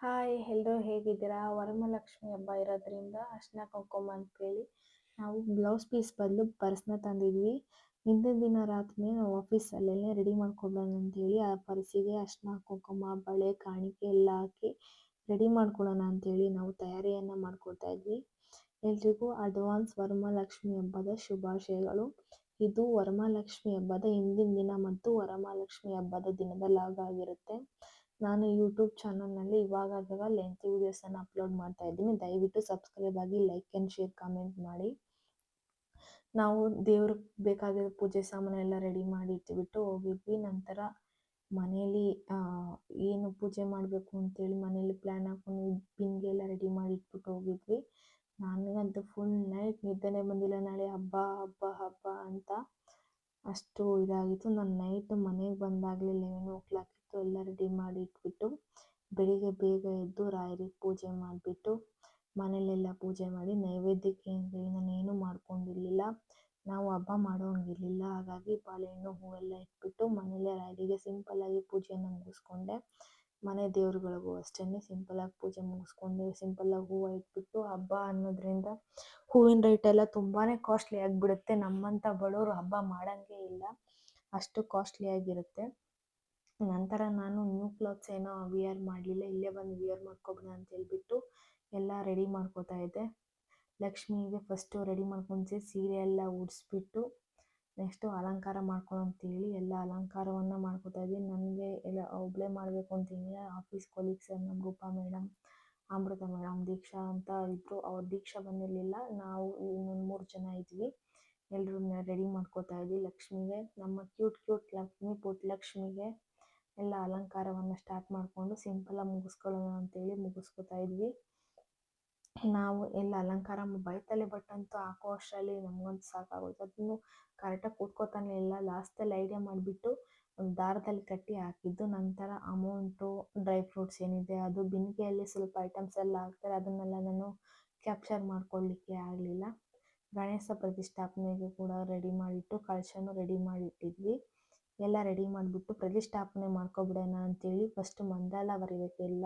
Hi ಎಲ್ರೂ ಹೇಗಿದ್ದೀರಾ? ವರಮಹಾಲಕ್ಷ್ಮಿ ಹಬ್ಬ ಇರೋದ್ರಿಂದ ಅರ್ಶಿನ ಕುಂಕುಮ ಅಂತೇಳಿ ನಾವು ಬ್ಲೌಸ್ ಪೀಸ್ ಬದಲು ಪರ್ಸ್ನ ತಂದಿದ್ವಿ. ಹಿಂದಿನ ದಿನ ರಾತ್ರಿ ನಾವು ಆಫೀಸಲ್ಲೆಲ್ಲ ರೆಡಿ ಮಾಡ್ಕೊಡೋಣ ಅಂತೇಳಿ ಆ ಪರ್ಸಿಗೆ ಅರ್ಶಿನ ಕುಂಕುಮ ಬಳೆ ಕಾಣಿಕೆ ಎಲ್ಲ ಹಾಕಿ ರೆಡಿ ಮಾಡ್ಕೊಳ್ಳೋಣ ಅಂತೇಳಿ ನಾವು ತಯಾರಿಯನ್ನು ಮಾಡ್ಕೊಳ್ತಾ ಇದ್ವಿ. ಎಲ್ರಿಗೂ ಅಡ್ವಾನ್ಸ್ ವರಮಹಾಲಕ್ಷ್ಮಿ ಹಬ್ಬದ ಶುಭಾಶಯಗಳು. ಇದು ವರಮಹಾಲಕ್ಷ್ಮಿ ಹಬ್ಬದ ಹಿಂದಿನ ದಿನ ಮತ್ತು ವರಮಹಾಲಕ್ಷ್ಮಿ ಹಬ್ಬದ ದಿನದ ಲಾಗ್ ಆಗಿರುತ್ತೆ. ನಾನು ಯೂಟ್ಯೂಬ್ ಚಾನಲ್ನಲ್ಲಿ ಇವಾಗ ಲೆಂತಿ ವೀಡಿಯೋಸನ್ನು ಅಪ್ಲೋಡ್ ಮಾಡ್ತಾ ಇದ್ದೀನಿ. ದಯವಿಟ್ಟು ಸಬ್ಸ್ಕ್ರೈಬ್ ಆಗಿ, ಲೈಕ್ ಆ್ಯಂಡ್ ಶೇರ್ ಕಾಮೆಂಟ್ ಮಾಡಿ. ನಾವು ದೇವ್ರಿಗೆ ಬೇಕಾಗಿರೋ ಪೂಜೆ ಸಾಮಾನೆಲ್ಲ ರೆಡಿ ಮಾಡಿ ಇಟ್ಬಿಟ್ಟು ಹೋಗಿದ್ವಿ. ನಂತರ ಮನೇಲಿ ಏನು ಪೂಜೆ ಮಾಡಬೇಕು ಅಂತೇಳಿ ಮನೇಲಿ ಪ್ಲ್ಯಾನ್ ಹಾಕೊಂಡು ಬಿಂದಿಗೆ ಎಲ್ಲ ರೆಡಿ ಮಾಡಿ ಇಟ್ಬಿಟ್ಟು ಹೋಗಿದ್ವಿ. ನನಗಂತೂ ಫುಲ್ ನೈಟ್ ನಿದ್ದೆನೇ ಬಂದಿಲ್ಲ. ನಾಳೆ ಹಬ್ಬ ಹಬ್ಬ ಹಬ್ಬ ಅಂತ ಅಷ್ಟು ಇದಾಗಿತ್ತು. ನಾನು ನೈಟ್ ಮನೆಗೆ ಬಂದಾಗಲೇ 11 ಇತ್ತು. ಎಲ್ಲ ರೆಡಿ ಮಾಡಿ ಇಟ್ಬಿಟ್ಟು ಬೆಳಿಗ್ಗೆ ಬೇಗ ಎದ್ದು ರಾಯರಿಗೆ ಪೂಜೆ ಮಾಡಿಬಿಟ್ಟು ಮನೆಯಲ್ಲೆಲ್ಲ ಪೂಜೆ ಮಾಡಿ ನೈವೇದ್ಯಕ್ಕೆ ಅಂತೇಳಿ ನಾನೇನು ಮಾಡ್ಕೊಂಡಿರಲಿಲ್ಲ. ನಾವು ಹಬ್ಬ ಮಾಡೋಂಗಿರಲಿಲ್ಲ. ಹಾಗಾಗಿ ಬಾಳೆಹಣ್ಣು ಹೂವೆಲ್ಲ ಇಟ್ಬಿಟ್ಟು ಮನೆಯಲ್ಲೇ ರಾಯರಿಗೆ ಸಿಂಪಲ್ಲಾಗಿ ಪೂಜೆಯನ್ನು ಮುಗಿಸ್ಕೊಂಡೆ. ಮನೆ ದೇವ್ರುಗಳಿಗೂ ಅಷ್ಟೇ ಸಿಂಪಲ್ಲಾಗಿ ಪೂಜೆ ಮುಗಿಸ್ಕೊಂಡು ಸಿಂಪಲ್ಲಾಗಿ ಹೂವು ಇಟ್ಬಿಟ್ಟು, ಹಬ್ಬ ಅನ್ನೋದ್ರಿಂದ ಹೂವಿನ ರೇಟ್ ಎಲ್ಲ ತುಂಬಾ ಕಾಸ್ಟ್ಲಿ ಆಗಿಬಿಡುತ್ತೆ. ನಮ್ಮಂಥ ಬಡವರು ಹಬ್ಬ ಮಾಡೋಂಗೇ ಇಲ್ಲ, ಅಷ್ಟು ಕಾಸ್ಟ್ಲಿ ಆಗಿರುತ್ತೆ. ನಂತರ ನಾನು ನ್ಯೂ ಕ್ಲಾತ್ಸ್ ಏನೋ ವಿಯರ್ ಮಾಡಲಿಲ್ಲ, ಇಲ್ಲೇ ಬಂದು ವಿಯರ್ ಮಾಡ್ಕೊಬೋಣ ಅಂತ ಹೇಳ್ಬಿಟ್ಟು ಎಲ್ಲ ರೆಡಿ ಮಾಡ್ಕೋತಾ ಇದ್ದೆ. ಲಕ್ಷ್ಮಿಗೆ ಫಸ್ಟು ರೆಡಿ ಮಾಡ್ಕೊಂಡ್ಸಿ ಸೀರೆ ಎಲ್ಲ ಉಡಿಸ್ಬಿಟ್ಟು ನೆಕ್ಸ್ಟು ಅಲಂಕಾರ ಮಾಡ್ಕೊಳ್ಳೋ ಅಂತೇಳಿ ಎಲ್ಲ ಅಲಂಕಾರವನ್ನು ಮಾಡ್ಕೋತಾ ಇದ್ದೀನಿ. ನನಗೆ ಎಲ್ಲ ಒಬ್ಬಳೇ ಮಾಡಬೇಕು ಅಂತೇನಿಲ್ಲ. ಆಫೀಸ್ ಕೊಲೀಗ್ಸ್ ನಮ್ಮ ರೂಪಾ ಮೇಡಮ್, ಅಮೃತ ಮೇಡಮ್, ದೀಕ್ಷಾ ಅಂತ ಇದ್ದರು. ಅವ್ರ ದೀಕ್ಷಾ ಬಂದಿರಲಿಲ್ಲ. ನಾವು ಇನ್ನೊಂದು 3 ಜನ ಇದ್ವಿ. ಎಲ್ಲರೂ ರೆಡಿ ಮಾಡ್ಕೋತಾ ಇದ್ವಿ. ಲಕ್ಷ್ಮಿಗೆ, ನಮ್ಮ ಕ್ಯೂಟ್ ಲಕ್ಷ್ಮಿ ಪುಟ್ಟ ಎಲ್ಲ ಅಲಂಕಾರವನ್ನು ಸ್ಟಾರ್ಟ್ ಮಾಡಿಕೊಂಡು ಸಿಂಪಲ್ಲಾಗಿ ಮುಗಿಸ್ಕೊಳ್ಳೋಣ ಅಂತೇಳಿ ಮುಗಿಸ್ಕೊತಾ ಇದ್ವಿ. ನಾವು ಎಲ್ಲ ಅಲಂಕಾರ ಬೈತಲೆ ಬಟ್ಟಂತೂ ಹಾಕೋ ಅಷ್ಟರಲ್ಲಿ ನಮಗಂತೂ ಸಾಕಾಗೋಯ್ತು. ಅದನ್ನು ಕರೆಕ್ಟಾಗಿ ಕೂತ್ಕೋತಾನೆ ಇಲ್ಲ. ಲಾಸ್ಟಲ್ಲಿ ಐಡಿಯಾ ಮಾಡಿಬಿಟ್ಟು ಒಂದು ದಾರದಲ್ಲಿ ಕಟ್ಟಿ ಹಾಕಿದ್ದು. ನಂತರ ಅಮೌಂಟು, ಡ್ರೈ ಫ್ರೂಟ್ಸ್ ಏನಿದೆ ಅದು, ಬಿಂದಿಗೆಯಲ್ಲಿ ಸ್ವಲ್ಪ ಐಟಮ್ಸ್ ಎಲ್ಲ ಹಾಕ್ತಾರೆ, ಅದನ್ನೆಲ್ಲ ನಾನು ಕ್ಯಾಪ್ಚರ್ ಮಾಡ್ಕೊಳ್ಳಿಕ್ಕೆ ಆಗಲಿಲ್ಲ. ಗಣೇಶ ಪ್ರತಿಷ್ಠಾಪನೆಗೆ ಕೂಡ ರೆಡಿ ಮಾಡಿಟ್ಟು ಕಳಶನೂ ರೆಡಿ ಮಾಡಿಟ್ಟಿದ್ವಿ. ಎಲ್ಲ ರೆಡಿ ಮಾಡಿಬಿಟ್ಟು ಪ್ರತಿಷ್ಠಾಪನೆ ಮಾಡ್ಕೊಬಿಡೋಣ ಅಂತೇಳಿ ಫಸ್ಟ್ ಮಂಡಲ ಬರೀಬೇಕೆಲ್ಲ.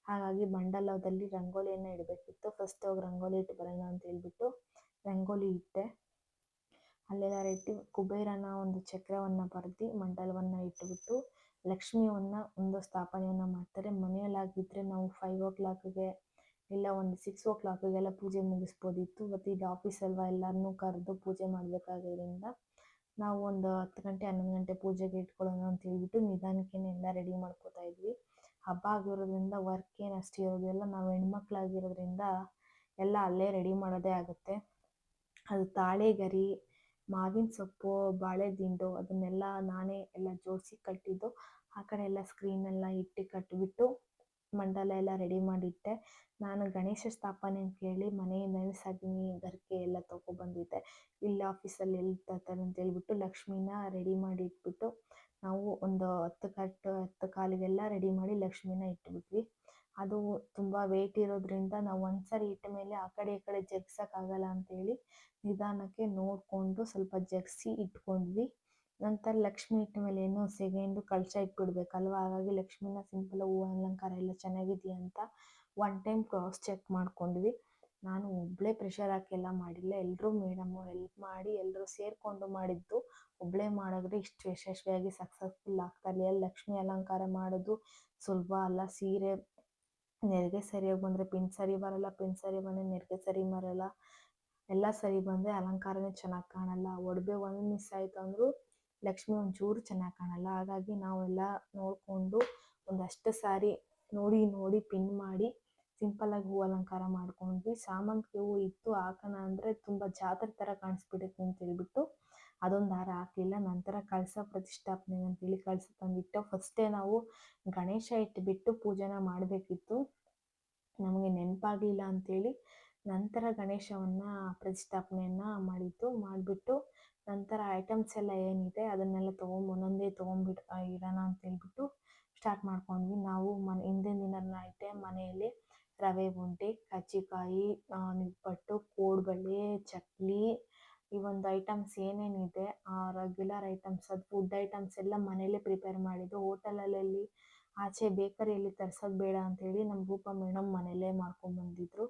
ಹಾಗಾಗಿ ಮಂಡಲದಲ್ಲಿ ರಂಗೋಲಿಯನ್ನು ಇಡಬೇಕಿತ್ತು. ಫಸ್ಟ್ ಹೋಗಿ ರಂಗೋಲಿ ಇಟ್ಟು ಬರೋಣ ಅಂತ ಹೇಳ್ಬಿಟ್ಟು ರಂಗೋಲಿ ಇಟ್ಟೆ. ಅಲ್ಲೆಲ್ಲ ಇಟ್ಟು ಕುಬೇರನ ಒಂದು ಚಕ್ರವನ್ನು ಬರೆದು ಮಂಡಲವನ್ನು ಇಟ್ಟುಬಿಟ್ಟು ಲಕ್ಷ್ಮಿಯನ್ನು ಒಂದು ಸ್ಥಾಪನೆಯನ್ನು ಮಾಡ್ತಾರೆ. ಮನೆಯಲ್ಲಾಗಿದ್ದರೆ ನಾವು 5 ಇಲ್ಲ ಒಂದು 6 ಪೂಜೆ ಮುಗಿಸ್ಬೋದಿತ್ತು. ಮತ್ತು ಇದು ಆಫೀಸ್ ಅಲ್ವಾ, ಎಲ್ಲರನ್ನೂ ಕರೆದು ಪೂಜೆ ಮಾಡಬೇಕಾಗಿರೋದ್ರಿಂದ ನಾವು ಒಂದು 10 ಗಂಟೆ 11 ಗಂಟೆ ಪೂಜೆಗೆ ಇಟ್ಕೊಳ್ಳೋಣ ಅಂತ ಹೇಳ್ಬಿಟ್ಟು ನಿಧಾನಕ್ಕೆ ಎಲ್ಲ ರೆಡಿ ಮಾಡ್ಕೋತಾ ಇದ್ವಿ. ಹಬ್ಬ ಆಗಿರೋದ್ರಿಂದ ವರ್ಕ್ ಏನು ಅಷ್ಟು ಇರೋದಿಲ್ಲ. ನಾವು ಹೆಣ್ಮಕ್ಳಾಗಿರೋದ್ರಿಂದ ಎಲ್ಲ ಅಲ್ಲೇ ರೆಡಿ ಮಾಡೋದೇ ಆಗುತ್ತೆ. ಅದು ತಾಳೆ ಗರಿ, ಮಾವಿನ ಸೊಪ್ಪು, ಬಾಳೆ ದಿಂಡು ಅದನ್ನೆಲ್ಲ ನಾನೇ ಎಲ್ಲ ಜೋಡಿಸಿ ಕಟ್ಟಿದ್ದು. ಆ ಕಡೆ ಎಲ್ಲ ಸ್ಕ್ರೀನೆಲ್ಲ ಇಟ್ಟು ಕಟ್ಟಿಬಿಟ್ಟು ಮಂಡಲ ಎಲ್ಲ ರೆಡಿ ಮಾಡಿಟ್ಟೆ. ನಾನು ಗಣೇಶ ಸ್ಥಾಪನೆ ಅಂತ ಹೇಳಿ ಮನೆಯಿಂದನೇ ಸಗಣಿ ಗರಿಕೆ ಎಲ್ಲ ತೊಗೊಬಂದಿದ್ದೆ. ಇಲ್ಲಿ ಆಫೀಸಲ್ಲಿ ಎಲ್ಲಿ ತರ್ತಾರೆ ಅಂತ ಹೇಳ್ಬಿಟ್ಟು ಲಕ್ಷ್ಮಿನ ರೆಡಿ ಮಾಡಿ ಇಟ್ಬಿಟ್ಟು ನಾವು ಒಂದು 10 ಕಾಲಿಗೆಲ್ಲ ರೆಡಿ ಮಾಡಿ ಲಕ್ಷ್ಮಿನ ಇಟ್ಬಿಟ್ವಿ. ಅದು ತುಂಬ ವೆಯ್ಟ್ ಇರೋದ್ರಿಂದ ನಾವು ಒಂದ್ಸರಿ ಇಟ್ಟ ಮೇಲೆ ಆ ಕಡೆ ಈ ಕಡೆ ಜಗ್ಸೋಕ್ಕಾಗಲ್ಲ ಅಂತೇಳಿ ನಿಧಾನಕ್ಕೆ ನೋಡಿಕೊಂಡು ಸ್ವಲ್ಪ ಜಗ್ಸಿ ಇಟ್ಕೊಂಡ್ವಿ. ನಂತರ ಲಕ್ಷ್ಮಿ ಇಟ್ಟ ಮೇಲೆ ಏನೋ ಸೆಕೆಂಡು ಕಳಶ ಇಟ್ಬಿಡ್ಬೇಕಲ್ವ, ಹಾಗಾಗಿ ಲಕ್ಷ್ಮಿನ ಸಿಂಪಲ್ ಹೂವು ಅಲಂಕಾರ ಎಲ್ಲ ಚೆನ್ನಾಗಿದೆಯಾ ಅಂತ 1 ಟೈಮ್ ಕ್ರಾಸ್ ಚೆಕ್ ಮಾಡ್ಕೊಂಡ್ವಿ. ನಾನು ಒಬ್ಬಳೇ ಪ್ರೆಷರ್ ಹಾಕೆಲ್ಲ ಮಾಡಿಲ್ಲ, ಎಲ್ಲರೂ ಮೇಡಮು ಹೆಲ್ಪ್ ಮಾಡಿ ಎಲ್ಲರೂ ಸೇರಿಕೊಂಡು ಮಾಡಿದ್ದು. ಒಬ್ಬಳೇ ಮಾಡಿದ್ರೆ ಇಷ್ಟು ಯಶಸ್ವಿಯಾಗಿ ಸಕ್ಸಸ್ಫುಲ್ ಆಗ್ತಾ ಇರಲಿಲ್ಲ. ಲಕ್ಷ್ಮಿ ಅಲಂಕಾರ ಮಾಡೋದು ಸುಲಭ ಅಲ್ಲ. ಸೀರೆ ನೆರಿಗೆ ಸರಿಯಾಗಿ ಬಂದರೆ ಪಿನ್ ಸರಿ ಬರೋಲ್ಲ, ಪಿನ್ ಸರಿ ಬಂದರೆ ನೆರಿಗೆ ಸರಿ ಬರೋಲ್ಲ, ಎಲ್ಲ ಸರಿ ಬಂದರೆ ಅಲಂಕಾರನೇ ಚೆನ್ನಾಗಿ ಕಾಣಲ್ಲ. ಒಡವೆ ಒಂದು ಮಿಸ್ ಆಯಿತು ಅಂದರೂ ಲಕ್ಷ್ಮಿ ಒಂಚೂರು ಚೆನ್ನಾಗಿ ಕಾಣಲ್ಲ. ಹಾಗಾಗಿ ನಾವೆಲ್ಲ ನೋಡಿಕೊಂಡು ಒಂದಷ್ಟು ಸಾರಿ ನೋಡಿ ಪಿನ್ ಮಾಡಿ ಸಿಂಪಲ್ಲಾಗಿ ಹೂ ಅಲಂಕಾರ ಮಾಡ್ಕೊಂಡ್ವಿ. ಸಾಮಂತಿಗೆ ಹೂವು ಇತ್ತು, ಹಾಕೋಣ ಅಂದರೆ ತುಂಬ ಜಾತ್ರೆ ಥರ ಕಾಣಿಸ್ಬಿಡುತ್ತೆ ಅಂತ ಹೇಳ್ಬಿಟ್ಟು ಅದೊಂದು ಹಾರ ಹಾಕಲಿಲ್ಲ. ನಂತರ ಕಳಶ ಪ್ರತಿಷ್ಠಾಪನೆ ಅಂತೇಳಿ ಕಳಶ ತಂದಿಟ್ಟು ಫಸ್ಟೇ ನಾವು ಗಣೇಶ ಇಟ್ಬಿಟ್ಟು ಪೂಜೆನ ಮಾಡಬೇಕಿತ್ತು. ನಮಗೆ ನೆನಪಾಗಲಿಲ್ಲ ಅಂಥೇಳಿ ನಂತರ ಗಣೇಶವನ್ನು ಪ್ರತಿಷ್ಠಾಪನೆಯನ್ನು ಮಾಡಿಬಿಟ್ಟು ನಂತರ ಐಟಮ್ಸ್ ಎಲ್ಲ ಏನಿದೆ ಅದನ್ನೆಲ್ಲ ಒಂದೊಂದೇ ತೊಗೊಂಡ್ಬಿಟ್ಟು ಇಡೋಣ ಅಂತ ಹೇಳ್ಬಿಟ್ಟು ಸ್ಟಾರ್ಟ್ ಮಾಡ್ಕೊಂಡ್ವಿ. ನಾವು ಹಿಂದಿನ ದಿನ ನೈಟೇ ಮನೆಯಲ್ಲಿ ರವೆ ಉಂಡೆ, ಕಜ್ಜಿಕಾಯಿ, ನಿಪ್ಪಟ್ಟು, ಕೋಡುಬಳೆ, ಚಕ್ಲಿ ಈ ಒಂದು ಐಟಮ್ಸ್ ಏನೇನಿದೆ ರೆಗ್ಯುಲರ್ ಐಟಮ್ಸ್, ಅದು ಫುಡ್ ಐಟಮ್ಸ್ ಎಲ್ಲ ಮನೇಲೇ ಪ್ರಿಪೇರ್ ಮಾಡಿದ್ದು. ಹೋಟೆಲಲ್ಲಿ ಆಚೆ ಬೇಕರಿಯಲ್ಲಿ ತರ್ಸೋದು ಬೇಡ ಅಂತೇಳಿ ನಮ್ಮ ರೂಪಾ ಮೇಡಮ್ ಮನೆಯಲ್ಲೇ ಮಾಡ್ಕೊಂಡ್ಬಂದಿದ್ರು.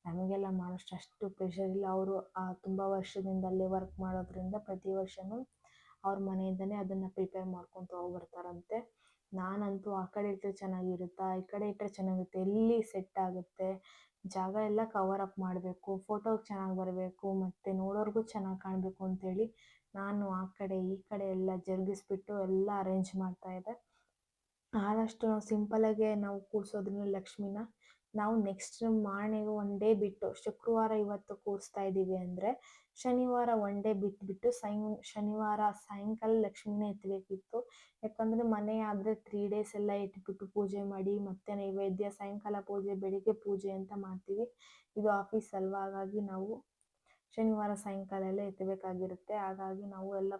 ನಮಗೆಲ್ಲ ಮಾಡೋಷ್ಟು ಅಷ್ಟು ಪ್ರೆಷರ್ ಇಲ್ಲ. ಅವರು ತುಂಬ ವರ್ಷದಿಂದ ಅಲ್ಲೇ ವರ್ಕ್ ಮಾಡೋದ್ರಿಂದ ಪ್ರತಿ ವರ್ಷವೂ ಅವ್ರ ಮನೆಯಿಂದನೇ ಅದನ್ನು ಪ್ರಿಪೇರ್ ಮಾಡ್ಕೊಂಡು ತೊಗೊಬರ್ತಾರಂತೆ. ನಾನಂತೂ ಆ ಕಡೆ ಇಟ್ಟರೆ ಚೆನ್ನಾಗಿರುತ್ತಾ, ಈ ಕಡೆ ಇಟ್ಟರೆ ಚೆನ್ನಾಗಿರುತ್ತೆ, ಎಲ್ಲಿ ಸೆಟ್ ಆಗುತ್ತೆ, ಜಾಗ ಎಲ್ಲ ಕವರ್ ಅಪ್ ಮಾಡಬೇಕು, ಫೋಟೋಗೆ ಚೆನ್ನಾಗಿ ಬರಬೇಕು, ಮತ್ತು ನೋಡೋರಿಗೂ ಚೆನ್ನಾಗಿ ಕಾಣಬೇಕು ಅಂತೇಳಿ ನಾನು ಆ ಕಡೆ ಈ ಕಡೆ ಎಲ್ಲ ಜರುಗಿಸ್ಬಿಟ್ಟು ಎಲ್ಲ ಅರೇಂಜ್ ಮಾಡ್ತಾಯಿದ್ದೆ. ಆದಷ್ಟು ನಾವು ಸಿಂಪಲ್ಲಾಗೆ ನಾವು ಕೂರಿಸೋದ್ರಿಂದ ಲಕ್ಷ್ಮಿನ ನಾವು ನೆಕ್ಸ್ಟ್ ಮಾರ್ನಿಂಗ್ ಒನ್ ಡೇ ಬಿಟ್ಟು, ಶುಕ್ರವಾರ ಇವತ್ತು ಕೂರಿಸ್ತಾ ಇದ್ದೀವಿ ಅಂದರೆ ಶನಿವಾರ ಒನ್ ಡೇ ಬಿಟ್ಬಿಟ್ಟು ಶನಿವಾರ ಸಾಯಂಕಾಲ ಲಕ್ಷ್ಮಿನ ಎತ್ತಬೇಕಿತ್ತು. ಯಾಕಂದರೆ ಮನೆ ಆದರೆ 3 ಡೇಸ್ ಎಲ್ಲ ಇಟ್ಬಿಟ್ಟು ಪೂಜೆ ಮಾಡಿ ಮತ್ತೆ ನೈವೇದ್ಯ, ಸಾಯಂಕಾಲ ಪೂಜೆ, ಬೆಳಿಗ್ಗೆ ಪೂಜೆ ಅಂತ ಮಾಡ್ತೀವಿ. ಇದು ಆಫೀಸ್ ಅಲ್ವಾ, ಹಾಗಾಗಿ ನಾವು ಶನಿವಾರ ಸಾಯಂಕಾಲ ಎಲ್ಲ ಎತ್ತಬೇಕಾಗಿರುತ್ತೆ. ಹಾಗಾಗಿ ನಾವು ಎಲ್ಲ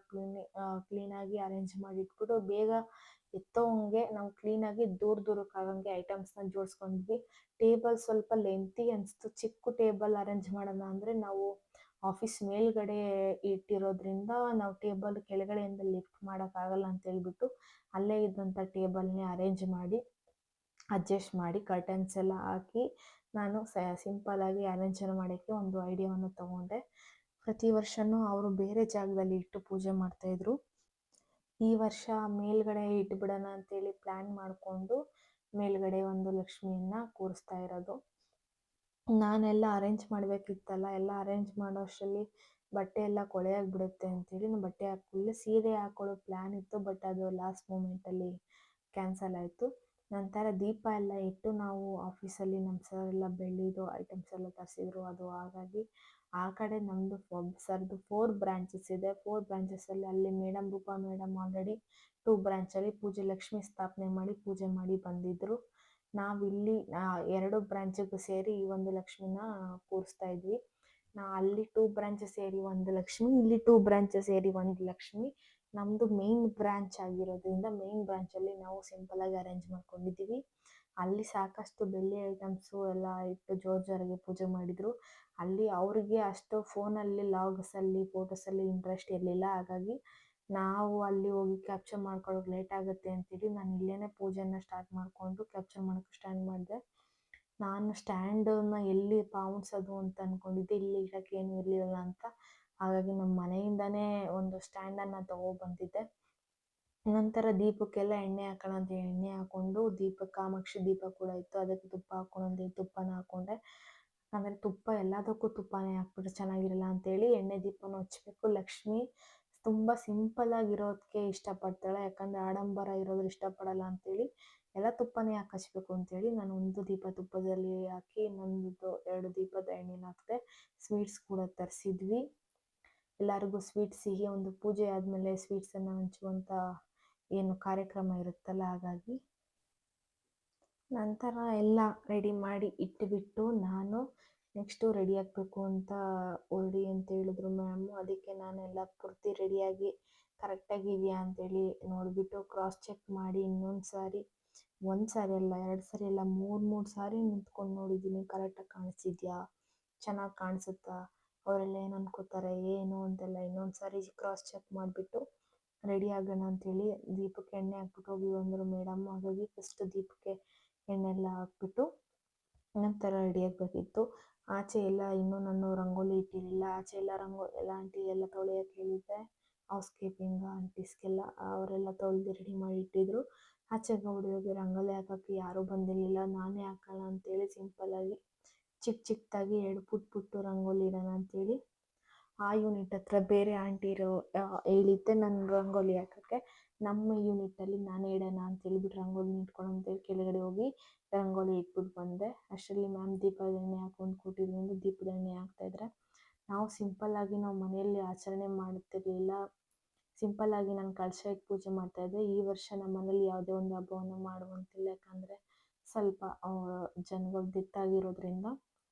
ಕ್ಲೀನಾಗಿ ಅರೇಂಜ್ ಮಾಡಿಟ್ಬಿಟ್ಟು ಬೇಗ ಎತ್ತೋಂಗೆ ನಾವು ಕ್ಲೀನಾಗಿ ದೂರಕ್ಕಾಗಂಗೆ ಐಟಮ್ಸ್ನ ಜೋಡಿಸ್ಕೊಂಡ್ವಿ. ಟೇಬಲ್ ಸ್ವಲ್ಪ ಲೆಂತಿ ಅನಿಸ್ತು. ಚಿಕ್ಕ ಟೇಬಲ್ ಅರೇಂಜ್ ಮಾಡೋಣ ಅಂದರೆ ನಾವು ಆಫೀಸ್ ಮೇಲ್ಗಡೆ ಇಟ್ಟಿರೋದ್ರಿಂದ ನಾವು ಟೇಬಲ್ ಕೆಳಗಡೆಯಿಂದ ಲಿಫ್ಟ್ ಮಾಡೋಕ್ಕಾಗಲ್ಲ ಅಂತ ಹೇಳ್ಬಿಟ್ಟು ಅಲ್ಲೇ ಇದ್ದಂಥ ಟೇಬಲ್ನೇ ಅರೇಂಜ್ ಮಾಡಿ ಅಡ್ಜಸ್ಟ್ ಮಾಡಿ ಕರ್ಟನ್ಸ್ ಎಲ್ಲ ಹಾಕಿ ನಾನು ಸಿಂಪಲ್ಲಾಗಿ ಅರೇಂಜ್ ಮಾಡೋಕ್ಕೆ ಒಂದು ಐಡಿಯಾವನ್ನು ತೊಗೊಂಡೆ. ಪ್ರತಿ ವರ್ಷವೂ ಅವರು ಬೇರೆ ಜಾಗದಲ್ಲಿ ಇಟ್ಟು ಪೂಜೆ ಮಾಡ್ತಾಯಿದ್ರು. ಈ ವರ್ಷ ಮೇಲ್ಗಡೆ ಇಟ್ಬಿಡೋಣ ಅಂತೇಳಿ ಪ್ಲ್ಯಾನ್ ಮಾಡಿಕೊಂಡು ಮೇಲ್ಗಡೆ ಒಂದು ಲಕ್ಷ್ಮಿಯನ್ನು ಕೂರಿಸ್ತಾ ಇರೋದು. ನಾನೆಲ್ಲ ಅರೇಂಜ್ ಮಾಡಬೇಕಿತ್ತಲ್ಲ, ಎಲ್ಲ ಅರೇಂಜ್ ಮಾಡೋ ಅಷ್ಟರಲ್ಲಿ ಬಟ್ಟೆ ಎಲ್ಲ ಕೊಳೆಯಾಗಿಬಿಡುತ್ತೆ ಅಂತೇಳಿ ನಾನು ಬಟ್ಟೆ ಹಾಕ್ಕೊಳ್ಳಿ, ಸೀರೆ ಹಾಕ್ಕೊಳ್ಳೋ ಪ್ಲ್ಯಾನ್ ಇತ್ತು. ಬಟ್ ಅದು ಲಾಸ್ಟ್ ಮೂಮೆಂಟಲ್ಲಿ ಕ್ಯಾನ್ಸಲ್ ಆಯಿತು. ನಂತರ ದೀಪ ಎಲ್ಲ ಇಟ್ಟು ನಾವು ಆಫೀಸಲ್ಲಿ ನಮ್ಮ ಸರ್ ಎಲ್ಲ ಬೆಳ್ಳಿದು ಐಟಮ್ಸ್ ಎಲ್ಲ ತರಿಸಿದ್ರು. ಅದು ಹಾಗಾಗಿ ಆ ಕಡೆ ನಮ್ಮದು ಸರ್ದು 4 ಬ್ರಾಂಚಸ್ ಇದೆ. 4 ಬ್ರಾಂಚಸಲ್ಲಿ ಅಲ್ಲಿ ರೂಪಾ ಮೇಡಮ್ ಆಲ್ರೆಡಿ 2 ಬ್ರಾಂಚಲ್ಲಿ ಪೂಜೆ ಲಕ್ಷ್ಮಿ ಸ್ಥಾಪನೆ ಮಾಡಿ ಪೂಜೆ ಮಾಡಿ ಬಂದಿದ್ದರು. ನಾವಿಲ್ಲಿ 2 ಬ್ರಾಂಚಿಗೂ ಸೇರಿ ಈ ಒಂದು ಲಕ್ಷ್ಮಿನ ಕೂರಿಸ್ತಾ ಇದ್ವಿ. ಅಲ್ಲಿ 2 ಬ್ರಾಂಚಸ್ ಸೇರಿ ಒಂದು ಲಕ್ಷ್ಮಿ, ಇಲ್ಲಿ 2 ಬ್ರಾಂಚಸ್ ಸೇರಿ ಒಂದು ಲಕ್ಷ್ಮಿ. ನಮ್ಮದು ಮೇನ್ ಬ್ರಾಂಚ್ ಆಗಿರೋದ್ರಿಂದ ಮೇನ್ ಬ್ರಾಂಚಲ್ಲಿ ನಾವು ಸಿಂಪಲ್ಲಾಗಿ ಅರೇಂಜ್ ಮಾಡ್ಕೊಂಡಿದ್ದೀವಿ. ಅಲ್ಲಿ ಸಾಕಷ್ಟು ಬೆಳ್ಳಿ ಐಟಮ್ಸು ಎಲ್ಲ ಇಟ್ಟು ಜೋರಾಗಿ ಪೂಜೆ ಮಾಡಿದರು. ಅಲ್ಲಿ ಅವರಿಗೆ ಅಷ್ಟು ಫೋನಲ್ಲಿ ಲಾಗ್ಸಲ್ಲಿ ಫೋಟೋಸಲ್ಲಿ ಇಂಟ್ರೆಸ್ಟ್ ಇರಲಿಲ್ಲ. ಹಾಗಾಗಿ ನಾವು ಅಲ್ಲಿ ಹೋಗಿ ಕ್ಯಾಪ್ಚರ್ ಮಾಡ್ಕೊಳ್ಳೋಕೆ ಲೇಟ್ ಆಗುತ್ತೆ ಅಂತೇಳಿ ನಾನು ಇಲ್ಲೇ ಪೂಜೆನ ಸ್ಟಾರ್ಟ್ ಮಾಡಿಕೊಂಡು ಕ್ಯಾಪ್ಚರ್ ಮಾಡೋಕ್ಕೆ ಸ್ಟಾರ್ಟ್ ಮಾಡಿದೆ. ನಾನು ಸ್ಟ್ಯಾಂಡನ್ನ ಎಲ್ಲಿ ಪಾವಿಡ್ಸೋದು ಅಂತ ಅಂದ್ಕೊಂಡಿದ್ದೆ, ಇಲ್ಲಿ ಇಡೋಕ್ಕೆ ಏನೂ ಇರಲಿಲ್ಲ ಅಂತ. ಹಾಗಾಗಿ ನಮ್ಮ ಮನೆಯಿಂದನೇ ಒಂದು ಸ್ಟ್ಯಾಂಡನ್ನು ತೊಗೊಬಂದಿದ್ದೆ. ನಂತರ ದೀಪಕ್ಕೆಲ್ಲ ಎಣ್ಣೆ ಹಾಕೋಣ ಅಂತ ಎಣ್ಣೆ ಹಾಕ್ಕೊಂಡು ದೀಪಕ್ಕೆ ಕಾಮಾಕ್ಷಿ ದೀಪ ಕೂಡ ಇತ್ತು, ಅದಕ್ಕೆ ತುಪ್ಪ ಹಾಕ್ಕೊಂಡು ತುಪ್ಪನ ಹಾಕ್ಕೊಂಡೆ. ಅಂದರೆ ತುಪ್ಪ ಎಲ್ಲದಕ್ಕೂ ತುಪ್ಪನೇ ಹಾಕ್ಬಿಟ್ರೆ ಚೆನ್ನಾಗಿರಲ್ಲ ಅಂತೇಳಿ ಎಣ್ಣೆ ದೀಪನ ಹಚ್ಬೇಕು. ಲಕ್ಷ್ಮಿ ತುಂಬ ಸಿಂಪಲ್ಲಾಗಿರೋದಕ್ಕೆ ಇಷ್ಟಪಡ್ತಾಳೆ, ಯಾಕಂದರೆ ಆಡಂಬರ ಇರೋದು ಇಷ್ಟಪಡಲ್ಲ ಅಂತೇಳಿ ಎಲ್ಲ ತುಪ್ಪನೇ ಹಾಕಿ ಹಚ್ಬೇಕು ಅಂತೇಳಿ ನಾನು ಒಂದು ದೀಪ ತುಪ್ಪದಲ್ಲಿ ಹಾಕಿ ಇನ್ನೊಂದು 2 ದೀಪದ ಎಣ್ಣೆನ ಹಾಕಿದೆ. ಸ್ವೀಟ್ಸ್ ಕೂಡ ತರಿಸಿದ್ವಿ. ಎಲ್ಲರಿಗೂ ಸ್ವೀಟ್ ಸಿಹಿ, ಒಂದು ಪೂಜೆ ಆದಮೇಲೆ ಸ್ವೀಟ್ಸನ್ನು ಹಂಚುವಂಥ ಏನು ಕಾರ್ಯಕ್ರಮ ಇರುತ್ತಲ್ಲ, ಹಾಗಾಗಿ ನಂತರ ಎಲ್ಲ ರೆಡಿ ಮಾಡಿ ಇಟ್ಟುಬಿಟ್ಟು ನಾನು ನೆಕ್ಸ್ಟು ರೆಡಿ ಆಗಬೇಕು ಅಂತ ಹೊರಡಿ ಅಂತ ಹೇಳಿದ್ರು ಮ್ಯಾಮು. ಅದಕ್ಕೆ ನಾನೆಲ್ಲ ಪೂರ್ತಿ ರೆಡಿಯಾಗಿ ಕರೆಕ್ಟಾಗಿದೆಯಾ ಅಂತೇಳಿ ನೋಡಿಬಿಟ್ಟು ಕ್ರಾಸ್ ಚೆಕ್ ಮಾಡಿ ಇನ್ನೊಂದು ಸಾರಿ, ಒಂದು ಸಾರಿ ಅಲ್ಲ 2 ಸಾರಿ ಅಲ್ಲ 3 ಸಾರಿ ನಿಂತ್ಕೊಂಡು ನೋಡಿದ್ದೀನಿ ಕರೆಕ್ಟಾಗಿ ಕಾಣಿಸ್ತಿದ್ಯಾ, ಚೆನ್ನಾಗಿ ಕಾಣಿಸುತ್ತಾ, ಅವರೆಲ್ಲ ಏನು ಅನ್ಕೋತಾರೆ ಏನು ಅಂತೆಲ್ಲ ಇನ್ನೊಂದು ಸಾರಿ ಕ್ರಾಸ್ ಚೆಕ್ ಮಾಡಿಬಿಟ್ಟು ರೆಡಿ ಆಗೋಣ ಅಂತೇಳಿ ದೀಪಕ್ಕೆ ಎಣ್ಣೆ ಹಾಕ್ಬಿಟ್ಟು ಹೋಗಿ ಬಂದರು ಮೇಡಮ್. ಹಾಗಾಗಿ ಫಸ್ಟ್ ದೀಪಕ್ಕೆ ಎಣ್ಣೆ ಎಲ್ಲ ಹಾಕ್ಬಿಟ್ಟು ನಂತರ ರೆಡಿ ಆಗಬೇಕಿತ್ತು. ಆಚೆ ಎಲ್ಲ ಇನ್ನೂ ನಾನು ರಂಗೋಲಿ ಇಟ್ಟಿರಲಿಲ್ಲ. ಆಚೆ ಎಲ್ಲ ಎಲ್ಲ ಆಂಟಿ ಎಲ್ಲ ತೊಳೆಯೋಕ್ಕೆ ಹೇಳಿದ್ದೆ, ಹೌಸ್ ಕೀಪಿಂಗ್ ಆಂಟೀಸ್ಗೆಲ್ಲ, ಅವರೆಲ್ಲ ತೊಳೆದು ರೆಡಿ ಮಾಡಿ ಇಟ್ಟಿದ್ರು. ಆಚೆ ಗೌಡಿಯೋಗಿ ರಂಗೋಲಿ ಹಾಕೋಕ್ಕೆ ಯಾರೂ ಬಂದಿರಲಿಲ್ಲ. ನಾನೇ ಹಾಕೋಣ ಅಂತೇಳಿ ಸಿಂಪಲ್ಲಾಗಿ ಚಿಕ್ಕದಾಗಿ 2 ಪುಟ್ಟ ರಂಗೋಲಿ ಇಡೋಣ ಅಂತೇಳಿ ಆ ಯೂನಿಟ್ ಹತ್ರ ಬೇರೆ ಆಂಟಿರು ಹೇಳಿದ್ದೆ ನನ್ನ ರಂಗೋಲಿ ಹಾಕೋಕ್ಕೆ. ನಮ್ಮ ಯೂನಿಟಲ್ಲಿ ನಾನೇ ಇಡೋಣ ಅಂತೇಳ್ಬಿಟ್ಟು ರಂಗೋಲಿ ಇಟ್ಕೊಂಡು ಅಂತೇಳಿ ಕೆಳಗಡೆ ಹೋಗಿ ರಂಗೋಲಿ ಇಟ್ಬಿಟ್ಟು ಬಂದೆ. ಅಷ್ಟರಲ್ಲಿ ಮ್ಯಾಮ್ ದೀಪದ ಎಣ್ಣೆ ಹಾಕೊಂಡು ಕೊಟ್ಟಿದ್ದರಿಂದ ದೀಪದ ಎಣ್ಣೆ ಹಾಕ್ತಾಯಿದ್ರೆ. ನಾವು ಸಿಂಪಲ್ಲಾಗಿ ನಾವು ಮನೆಯಲ್ಲಿ ಆಚರಣೆ ಮಾಡುತ್ತಿರಲಿಲ್ಲ. ಸಿಂಪಲ್ಲಾಗಿ ನಾನು ಕಳಶ ಇಟ್ಟು ಪೂಜೆ ಮಾಡ್ತಾಯಿದ್ದೆ. ಈ ವರ್ಷ ನಮ್ಮ ಮನೇಲಿ ಯಾವುದೇ ಒಂದು ಹಬ್ಬವನ್ನು ಮಾಡುವಂತಿಲ್ಲ, ಯಾಕಂದರೆ ಸ್ವಲ್ಪ ಜನಗಳು ಡೆತ್ ಆಗಿರೋದ್ರಿಂದ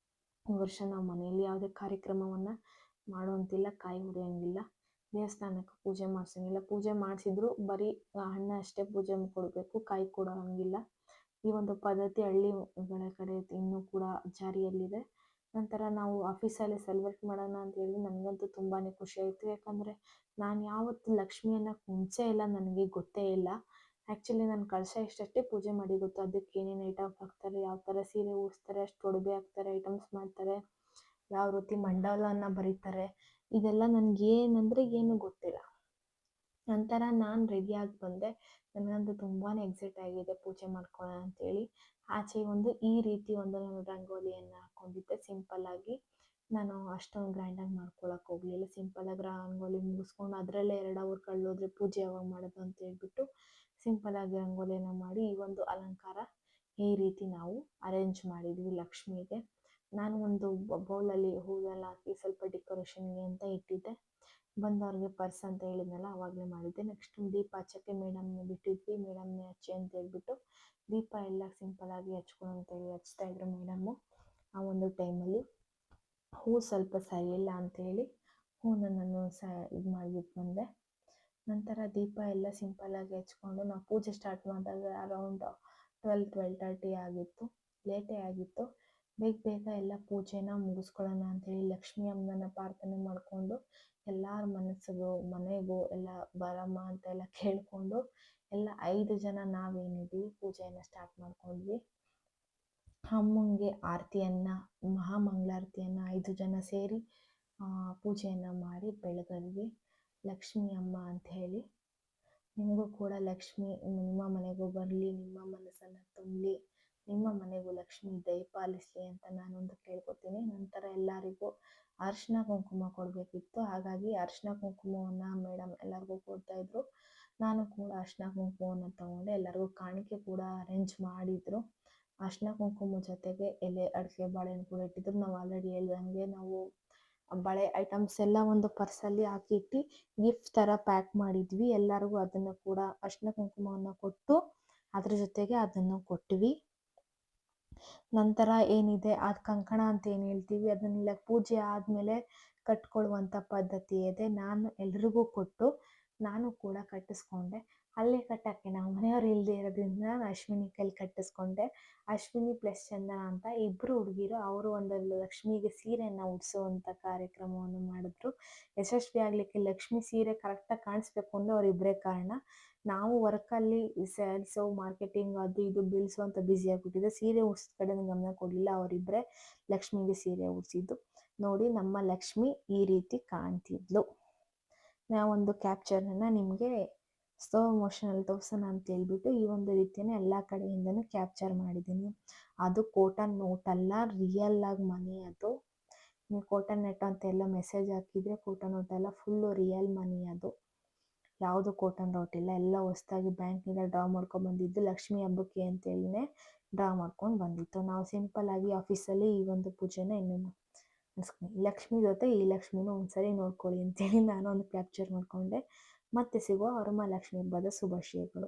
ಈ ವರ್ಷ ನಾವು ಮನೆಯಲ್ಲಿ ಯಾವುದೇ ಕಾರ್ಯಕ್ರಮವನ್ನು ಮಾಡುವಂತಿಲ್ಲ, ಕಾಯಿ ಹೊಡೆಯೋಂಗಿಲ್ಲ, ದೇವಸ್ಥಾನಕ್ಕೆ ಪೂಜೆ ಮಾಡಿಸೋಂಗಿಲ್ಲ. ಪೂಜೆ ಮಾಡಿಸಿದ್ರು ಬರೀ ಹಣ್ಣು ಅಷ್ಟೇ ಪೂಜೆ ಕೊಡಬೇಕು, ಕಾಯಿ ಕೊಡೋ ಹಂಗಿಲ್ಲ. ಈ ಒಂದು ಪದ್ಧತಿ ಹಳ್ಳಿಗಳ ಕಡೆ ಇನ್ನೂ ಕೂಡ ಜಾರಿಯಲ್ಲಿದೆ. ನಂತರ ನಾವು ಆಫೀಸಲ್ಲಿ ಸೆಲೆಬ್ರೇಟ್ ಮಾಡೋಣ ಅಂತೇಳಿ ನನಗಂತೂ ತುಂಬಾ ಖುಷಿ ಆಯಿತು. ಯಾಕಂದರೆ ನಾನು ಯಾವತ್ತೂ ಲಕ್ಷ್ಮಿಯನ್ನು ಕುಣಿಸೇ ಇಲ್ಲ, ನನಗೆ ಗೊತ್ತೇ ಇಲ್ಲ. ಆ್ಯಕ್ಚುಲಿ ನಾನು ಕಳಶ ಇಷ್ಟಷ್ಟೇ ಪೂಜೆ ಮಾಡಿ ಗೊತ್ತು. ಅದಕ್ಕೆ ಏನೇನು ಐಟಮ್ಸ್ ಹಾಕ್ತಾರೆ, ಯಾವ ಥರ ಸೀರೆ ಉಡಿಸ್ತಾರೆ, ಅಷ್ಟು ಒಡವೆ ಹಾಕ್ತಾರೆ, ಐಟಮ್ಸ್ ಮಾಡ್ತಾರೆ, ಯಾವ ರೀತಿ ಮಂಡಲನ ಬರೀತಾರೆ, ಇದೆಲ್ಲ ನನಗೇನಂದರೆ ಏನೂ ಗೊತ್ತಿಲ್ಲ. ನಂತರ ನಾನು ರೆಡಿಯಾಗಿ ಬಂದೆ. ನನಗಂತೂ ತುಂಬಾ ಎಕ್ಸೈಟ್ ಆಗಿದೆ ಪೂಜೆ ಮಾಡ್ಕೊಳ್ಳೋಣ ಅಂತೇಳಿ. ಆಚೆ ಒಂದು ಈ ರೀತಿ ಒಂದು ನಾನು ರಂಗೋಲಿಯನ್ನು ಹಾಕ್ಕೊಂಡಿದ್ದೆ ಸಿಂಪಲ್ಲಾಗಿ. ನಾನು ಅಷ್ಟೊಂದು ಗ್ರ್ಯಾಂಡಾಗಿ ಮಾಡ್ಕೊಳಕ್ಕೆ ಹೋಗಲಿಲ್ಲ. ಸಿಂಪಲ್ಲಾಗಿ ರಂಗೋಲಿ ಮುಗಿಸ್ಕೊಂಡು ಅದರಲ್ಲೇ 2 ಅವರ್ ಕಳೆದೋದ್ರೆ ಪೂಜೆ ಯಾವಾಗ ಮಾಡೋದು ಅಂತ ಹೇಳ್ಬಿಟ್ಟು ಸಿಂಪಲ್ಲಾಗಿ ರಂಗೋಲಿನ ಮಾಡಿ ಈ ಒಂದು ಅಲಂಕಾರ ಈ ರೀತಿ ನಾವು ಅರೇಂಜ್ ಮಾಡಿದ್ವಿ ಲಕ್ಷ್ಮಿಗೆ. ನಾನು ಒಂದು ಬೌಲಲ್ಲಿ ಹೂವೆಲ್ಲ ಹಾಕಿ ಸ್ವಲ್ಪ ಡೆಕೋರೇಷನ್ಗೆ ಅಂತ ಇಟ್ಟಿದ್ದೆ. ಬಂದವ್ರಿಗೆ ಪರ್ಸ್ ಅಂತ ಹೇಳಿದ್ನಲ್ಲ ಆವಾಗಲೇ ಮಾಡಿದ್ದೆ. ನೆಕ್ಸ್ಟ್ ದೀಪ ಹಚ್ಚೋಕ್ಕೆ ಮೇಡಮ್ನ ಬಿಟ್ಟಿದ್ವಿ. ಮೇಡಮ್ನೇ ಹಚ್ಚಿ ಅಂತ ಹೇಳ್ಬಿಟ್ಟು ದೀಪ ಎಲ್ಲ ಸಿಂಪಲ್ಲಾಗಿ ಹಚ್ಕೊಂಡು ಅಂತೇಳಿ ಹಚ್ತಾಯಿದ್ರು ಮೇಡಮ್ಮು. ಆ ಒಂದು ಟೈಮಲ್ಲಿ ಹೂ ಸ್ವಲ್ಪ ಸರಿಯಿಲ್ಲ ಅಂಥೇಳಿ ಹೂನ ನಾನು ಇದು ಮಾಡಿಬಿಟ್ಟು ಬಂದೆ. ನಂತರ ದೀಪ ಎಲ್ಲ ಸಿಂಪಲ್ಲಾಗಿ ಹಚ್ಕೊಂಡು ನಾವು ಪೂಜೆ ಸ್ಟಾರ್ಟ್ ಮಾಡಿದಾಗ ಅರೌಂಡ್ 12:30 ಆಗಿತ್ತು. ಲೇಟೇ ಆಗಿತ್ತು. ಬೇಗ ಎಲ್ಲ ಪೂಜೆನ ಮುಗಿಸ್ಕೊಳ್ಳೋಣ ಅಂಥೇಳಿ ಲಕ್ಷ್ಮೀ ಅಮ್ಮನ ಪ್ರಾರ್ಥನೆ ಮಾಡಿಕೊಂಡು ಎಲ್ಲರ ಮನೆಗೂ ಎಲ್ಲ ಬರಮ್ಮ ಅಂತೆಲ್ಲ ಕೇಳಿಕೊಂಡು ಎಲ್ಲ 5 ಜನ ನಾವೇನಿದ್ವಿ ಪೂಜೆಯನ್ನು ಸ್ಟಾರ್ಟ್ ಮಾಡ್ಕೊಂಡ್ವಿ. ಅಮ್ಮಂಗೆ ಆರತಿಯನ್ನು ಮಹಾಮಂಗಳಾರತಿಯನ್ನು 5 ಜನ ಸೇರಿ ಪೂಜೆಯನ್ನು ಮಾಡಿ ಬೆಳಗಿದ್ವಿ. ಲಕ್ಷ್ಮೀ ಅಮ್ಮ ಅಂಥೇಳಿ ನಿಮಗೂ ಕೂಡ ಲಕ್ಷ್ಮಿ ನಿಮ್ಮ ಮನೆಗೂ ಬರಲಿ, ನಿಮ್ಮ ಮನಸ್ಸನ್ನು ತುಂಬಲಿ, ನಿಮ್ಮ ಮನೆಗೂ ಲಕ್ಷ್ಮಿ ದಯಪಾಲಿಸಲಿ ಅಂತ ನಾನೊಂದು ಕೇಳ್ಕೊತೀನಿ. ನಂತರ ಎಲ್ಲರಿಗೂ ಅರಿಶಿನ ಕುಂಕುಮ ಕೊಡಬೇಕಿತ್ತು. ಹಾಗಾಗಿ ಅರಿಶಿನ ಕುಂಕುಮವನ್ನು ಮೇಡಮ್ ಎಲ್ಲರಿಗೂ ಕೊಡ್ತಾಯಿದ್ರು. ನಾನು ಕೂಡ ಅರಿಶಿನ ಕುಂಕುಮವನ್ನು ತೊಗೊಂಡೆ. ಎಲ್ಲರಿಗೂ ಕಾಣಿಕೆ ಕೂಡ ಅರೇಂಜ್ ಮಾಡಿದರು. ಅರಿಶಿನ ಕುಂಕುಮ ಜೊತೆಗೆ ಎಲೆ, ಅಡಿಕೆ, ಬಾಳೆಹಣ್ಣು ಕೂಡ ಇಟ್ಟಿದ್ರು. ನಾವು ಆಲ್ರೆಡಿ ಹೇಳ್ದಂಗೆ ನಾವು ಬಳೆ ಐಟಮ್ಸ್ ಎಲ್ಲ ಒಂದು ಪರ್ಸಲ್ಲಿ ಹಾಕಿಟ್ಟು ಗಿಫ್ಟ್ ಥರ ಪ್ಯಾಕ್ ಮಾಡಿದ್ವಿ. ಎಲ್ಲರಿಗೂ ಅದನ್ನು ಕೂಡ ಅರಿಶಿನ ಕುಂಕುಮವನ್ನು ಕೊಟ್ಟು ಅದ್ರ ಜೊತೆಗೆ ಅದನ್ನು ಕೊಟ್ವಿ. ನಂತರ ಏನಿದೆ ಅದು ಕಂಕಣ ಅಂತ ಏನು ಹೇಳ್ತೀವಿ ಅದನ್ನೆಲ್ಲ ಪೂಜೆ ಆದಮೇಲೆ ಕಟ್ಕೊಳ್ಳುವಂಥ ಪದ್ಧತಿ ಇದೆ. ನಾನು ಎಲ್ರಿಗೂ ಕೊಟ್ಟು ನಾನು ಕೂಡ ಕಟ್ಟಿಸ್ಕೊಂಡೆ. ಅಲ್ಲೇ ಕಟ್ಟೋಕ್ಕೆ ನಾವು ಮನೆಯವ್ರು ಇಲ್ಲದೆ ಇರೋದ್ರಿಂದ ನಾನು ಅಶ್ವಿನಿ ಕೈಲಿ ಕಟ್ಟಿಸ್ಕೊಂಡೆ. ಅಶ್ವಿನಿ ಪ್ಲಸ್ ಚಂದನ ಅಂತ ಇಬ್ಬರು ಹುಡುಗಿರು ಅವರು ಒಂದು ಲಕ್ಷ್ಮಿಗೆ ಸೀರೆಯನ್ನು ಉಡಿಸುವಂಥ ಕಾರ್ಯಕ್ರಮವನ್ನು ಮಾಡಿದ್ರು. ಯಶಸ್ವಿ ಆಗಲಿಕ್ಕೆ ಲಕ್ಷ್ಮಿ ಸೀರೆ ಕರೆಕ್ಟಾಗಿ ಕಾಣಿಸ್ಬೇಕು ಅಂದರೆ ಅವರಿಬ್ಬರೇ ಕಾರಣ. ನಾವು ವರ್ಕಲ್ಲಿ ಸೇಲ್ಸು ಮಾರ್ಕೆಟಿಂಗ್ ಅದು ಇದು ಬೀಳಿಸುವಂಥ ಬ್ಯುಸಿ ಆಗಿಬಿಟ್ಟಿದೆ. ಸೀರೆ ಉಡ್ಸಿದ ಕಡೆ ಗಮನ ಕೊಡಲಿಲ್ಲ. ಅವರಿಬ್ಬರೇ ಲಕ್ಷ್ಮಿಗೆ ಸೀರೆ ಉಡಿಸಿದ್ದು. ನೋಡಿ ನಮ್ಮ ಲಕ್ಷ್ಮಿ ಈ ರೀತಿ ಕಾಣ್ತಿದ್ಲು. ನಾವೊಂದು ಕ್ಯಾಪ್ಚರನ್ನು ನಿಮಗೆ ಸ್ಲೋ ಮೋಷನಲ್ಲಿ ತೋರಿಸೋಣ ಅಂತ ಹೇಳ್ಬಿಟ್ಟು ಈ ಒಂದು ರೀತಿಯೇ ಎಲ್ಲ ಕಡೆಯಿಂದನೂ ಕ್ಯಾಪ್ಚರ್ ಮಾಡಿದ್ದೀನಿ. ಅದು ಕೋಟನ್ ನೋಟ್ ಅಲ್ಲ, ರಿಯಲ್ ಆಗಿ ಮನಿ ಅದು. ನೀವು ಕೋಟನ್ ನೆಟ್ ಅಂತ ಎಲ್ಲ ಮೆಸೇಜ್ ಹಾಕಿದರೆ ಕೋಟನ್ ನೋಟ್ ಅಲ್ಲ, ಫುಲ್ಲು ರಿಯಲ್ ಮನಿ ಅದು. ಯಾವುದು ಕೋಟನ್ ನೋಟ್ ಇಲ್ಲ. ಎಲ್ಲ ಹೊಸದಾಗಿ ಬ್ಯಾಂಕಿಂದ ಡ್ರಾ ಮಾಡ್ಕೊಂಡು ಬಂದಿದ್ದು ಲಕ್ಷ್ಮಿ ಹಬ್ಬಕ್ಕೆ ಅಂತೇಳಿನೇ ಡ್ರಾ ಮಾಡ್ಕೊಂಡು ಬಂದಿತ್ತು. ನಾವು ಸಿಂಪಲ್ಲಾಗಿ ಆಫೀಸಲ್ಲಿ ಈ ಒಂದು ಪೂಜೆನ ಇನ್ನೂ ಲಕ್ಷ್ಮಿ ಜೊತೆ ಈ ಲಕ್ಷ್ಮಿನೂ ಒಂದ್ಸರಿ ನೋಡ್ಕೊಳ್ಳಿ ಅಂತೇಳಿ ನಾನು ಒಂದು ಕ್ಯಾಪ್ಚರ್ ಮಾಡಿಕೊಂಡೆ. ಮತ್ತೆ ಸಿಗುವ ವರಮಹಾಲಕ್ಷ್ಮಿ ಹಬ್ಬದ ಶುಭಾಶಯಗಳು.